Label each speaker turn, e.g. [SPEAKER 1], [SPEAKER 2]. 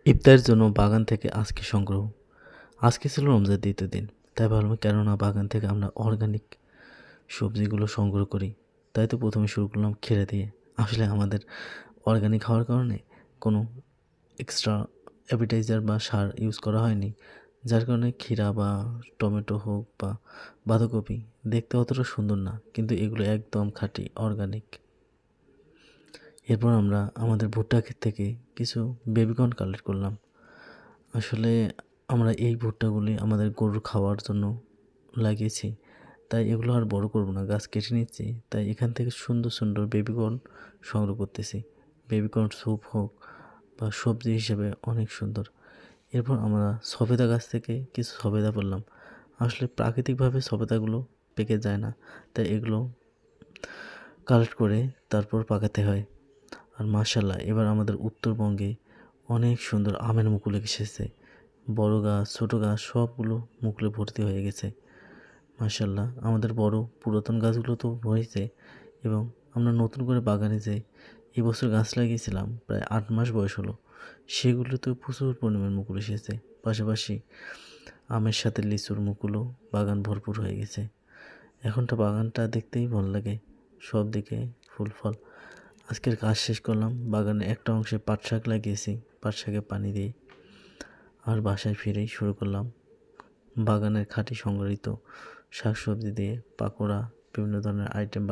[SPEAKER 1] ইফতারের জন্য বাগান থেকে আজকে সংগ্রহ। আজকে ছিল রমজানের দ্বিতীয় দিন। তাই ভাবলাম কেননা বাগান থেকে আমরা অর্গানিক সবজিগুলো সংগ্রহ করি। তাই তো প্রথমে শুরু করলাম খেরে দিয়ে। আসলে আমাদের অর্গানিক হওয়ার কারণে কোনো এক্সট্রা অ্যাপিটাইজার বা সার ইউজ করা হয়নি। যার কারণে ক্ষীরা বা টমেটো হোক বা বাঁধাকপি দেখতে অতটা সুন্দর না, কিন্তু এগুলো একদম খাঁটি অর্গানিক। এরপর আমরা আমাদের ভুট্টা ক্ষেত থেকে কিছু বেবিকর্ন কালেক্ট করলাম। আসলে আমরা এই ভুট্টাগুলি আমাদের গরুর খাওয়ার জন্য লাগিয়েছি, তাই এগুলো আর বড় করব না, গাছ কেটে নিচ্ছি। তাই এখান থেকে সুন্দর সুন্দর বেবিকর্ন সংগ্রহ করতেছি। বেবিকর্ন স্যুপ হোক বা সবজি হিসেবে অনেক সুন্দর। এরপর আমরা সবেদা গাছ থেকে কিছু সবেদা পেলাম। আসলে প্রাকৃতিকভাবে সবেদাগুলো পেকে যায় না, তাই এগুলো কালেক্ট করে তারপর পাকাতে হয়। আর মাশাআল্লাহ, এবার আমাদের উত্তরবঙ্গে অনেক সুন্দর আমের মুকুল এসেছে। বড় গাছ ছোট গাছ সবগুলো মুকুলে ভর্তি হয়ে গেছে। মাশাআল্লাহ, আমাদের বড় পুরাতন গাছগুলো তো হয়েছে, এবং আমরা নতুন করে বাগানে যে এবছর গাছ লাগিয়েছিলাম প্রায় 8 মাস বয়স হলো, সেগুলোতেও প্রচুর পরিমাণ মুকুল এসেছে। পাশাপাশি আমের সাথে লিচুর মুকুলও বাগান ভরপুর হয়ে গেছে। এখনটা বাগানটা দেখতেই ভালো লাগে, সব দিকে ফুল ফল। আজকের কাজ শেষ করলাম, বাগানে একটা অংশে পাট শাক লাগিয়েছি, পাট শাকে পানি দিয়ে। আর বাসায় ফিরেই শুরু করলাম বাগানের খাঁটি সংগঠিত শাকসবজি দিয়ে পাকোড়া, বিভিন্ন ধরনের আইটেম